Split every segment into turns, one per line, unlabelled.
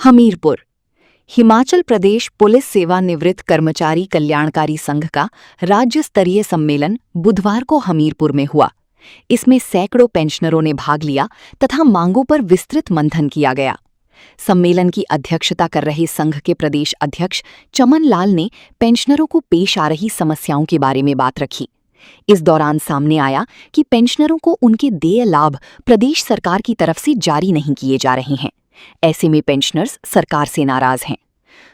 Hamirpur. Himachal Pradesh police सेवानिवृत्त कर्मचारी कल्याणकारी संघ का राज्य स्तरीय सम्मेलन बुधवार को हमीरपुर में हुआ। इसमें सैकड़ों पेंशनरों ने भाग लिया तथा मांगों पर विस्तृत मंथन किया गया। सम्मेलन की अध्यक्षता कर रहे संघ के प्रदेश अध्यक्ष चमन लाल ने पेंशनरों को पेश आ रही समस्याओं के बारे में बात रखी। इस दौरान सामने आया कि पेंशनरों को उनके देय लाभ प्रदेश सरकार की तरफ से जारी नहीं किए जा रहे हैं। ऐसे में पेंशनर्स सरकार से नाराज हैं।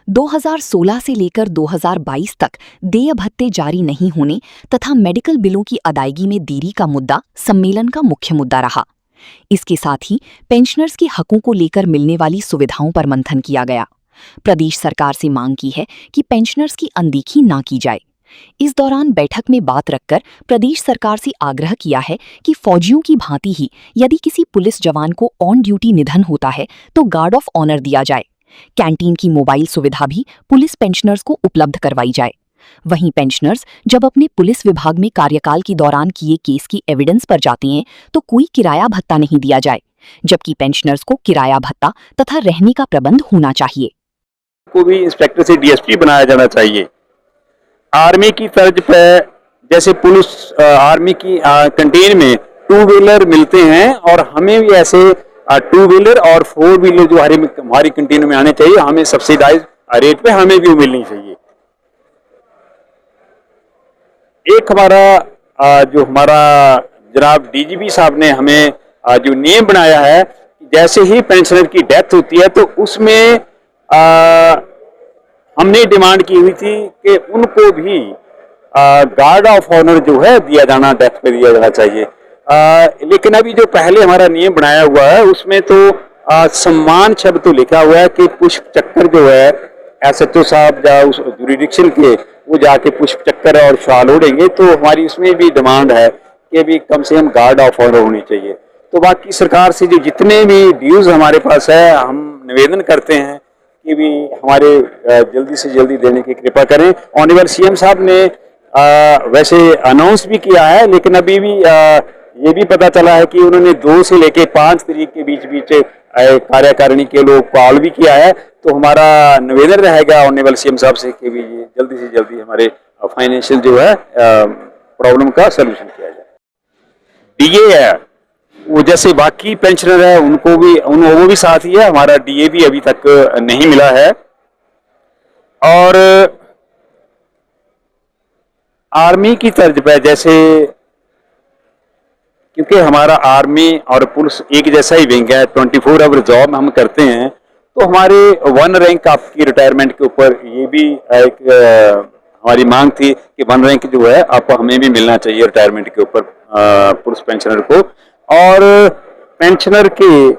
2016 से लेकर 2022 तक देय भत्ते जारी नहीं होने तथा मेडिकल बिलों की अदायगी में देरी का मुद्दा सम्मेलन का मुख्य मुद्दा रहा। इसके साथ ही पेंशनर्स के हकों को लेकर मिलने वाली सुविधाओं पर मंथन किया गया। प्रदेश सरकार से मांग की है कि पेंशनर्स की अनदेखी ना की जाए। इस दौरान बैठक में बात रखकर प्रदेश सरकार से आग्रह किया है कि फौजियों की भांति ही यदि किसी पुलिस जवान को ऑन ड्यूटी निधन होता है तो गार्ड ऑफ ऑनर दिया जाए। कैंटीन की मोबाइल सुविधा भी पुलिस पेंशनर्स को उपलब्ध करवाई जाए। वहीं पेंशनर्स जब अपने पुलिस विभाग में कार्यकाल के दौरान किए केस की एविडेंस पर जाते हैं तो कोई किराया भत्ता नहीं दिया जाए, जबकि पेंशनर्स को किराया भत्ता तथा रहने का प्रबंध होना चाहिए।
को भी इंस्पेक्टर से डीएसपी बनाया जाना चाहिए। आर्मी की तर्ज पर जैसे पुलिस आर्मी की कैंटीन में 2 व्हीलर मिलते हैं और हमें भी ऐसे 2 व्हीलर और 4 व्हीलर जो हमारी कैंटीन में आने चाहिए, हमें सब्सिडाइज रेट पे हमें भी मिलनी चाहिए। एक हमारा जनाब डीजीपी साहब ने हमें जो नियम बनाया है, जैसे ही पेंशनर की डेथ होती है तो उसमें हमने डिमांड की हुई थी कि उनको भी गार्ड ऑफ ऑनर जो है दिया जाना, डेथ पे दिया जाना चाहिए। लेकिन अभी जो पहले हमारा नियम बनाया हुआ है उसमें तो सम्मान शब्द तो लिखा हुआ है कि पुष्प चक्कर जो है एसएचओ साहब या उस जुरिडिक्शन के वो जाके पुष्प चक्कर और शाल ओढ़ेंगे, तो हमारी उसमें भी डिमांड है कि अभी कम से कम गार्ड ऑफ ऑनर होनी चाहिए। तो बाकी सरकार से जो जितने भी ड्यूज हमारे पास है, हम निवेदन करते हैं कि भी हमारे जल्दी से जल्दी देने की कृपा करें। ऑनरेबल सीएम साहब ने वैसे अनाउंस भी किया है, लेकिन अभी भी ये भी पता चला है कि उन्होंने 2 से लेके 5 तारीख के बीच कार्यकारिणी के लोग कॉल भी किया है। तो हमारा निवेदन रहेगा ऑनरेबल सीएम साहब से कि भी ये जल्दी से जल्दी हमारे फाइनेंशियल जो है प्रॉब्लम का सलूशन किया जाए। डीए है वो जैसे बाकी पेंशनर है उनको भी वो भी साथ ही है, हमारा डीए भी अभी तक नहीं मिला है। और आर्मी की तर्ज पे जैसे, क्योंकि हमारा आर्मी और पुलिस एक जैसा ही विंग है, 24 आवर जॉब हम करते हैं, तो हमारे 1 रैंक आपकी रिटायरमेंट के ऊपर ये भी एक हमारी मांग थी कि 1 रैंक जो है आप हमें भी मिलना चाहिए रिटायरमेंट के ऊपर पुलिस पेंशनर को। और पेंशनर के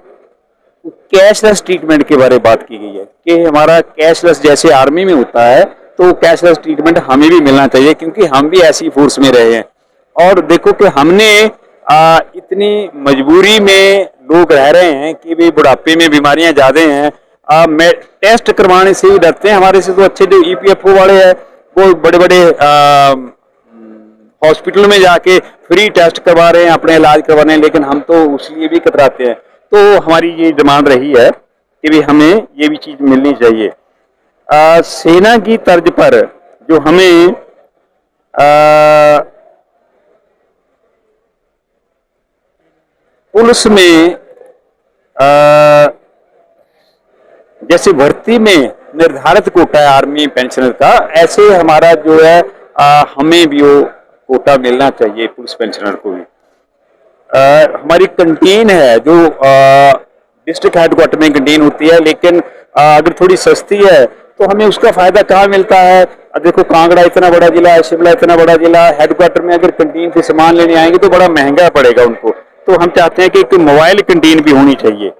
कैशलेस ट्रीटमेंट के बारे में बात की गई है कि हमारा कैशलेस जैसे आर्मी में होता है तो कैशलेस ट्रीटमेंट हमें भी मिलना चाहिए, क्योंकि हम भी ऐसी फोर्स में रहे हैं। और देखो कि हमने इतनी मजबूरी में लोग रह रहे हैं कि भी बुढ़ापे में बीमारियां ज्यादा हैं, टेस्ट करवाने से ही डरते हैं। हमारे से तो अच्छे जो ईपीएफओ वाले हैं वो बड़े बड़े हॉस्पिटल में जाके फ्री टेस्ट करवा रहे हैं, अपने इलाज करवा रहे हैं, लेकिन हम तो उसलिए भी कतराते हैं। तो हमारी ये डिमांड रही है कि भी हमें ये भी चीज मिलनी चाहिए। सेना की तर्ज पर जो हमें पुलिस में जैसे भर्ती में निर्धारित कोटा है आर्मी पेंशनर का, ऐसे हमारा जो है हमें भी वो कोटा मिलना चाहिए पुलिस पेंशनर को भी। हमारी कैंटीन है जो डिस्ट्रिक्ट हेडक्वार्टर में कैंटीन होती है, लेकिन अगर थोड़ी सस्ती है तो हमें उसका फायदा कहाँ मिलता है। देखो कांगड़ा इतना बड़ा जिला है, शिमला इतना बड़ा जिला, हेडक्वार्टर में अगर कैंटीन से सामान लेने आएंगे तो बड़ा महंगा पड़ेगा उनको। तो हम चाहते हैं कि एक मोबाइल कैंटीन भी होनी चाहिए।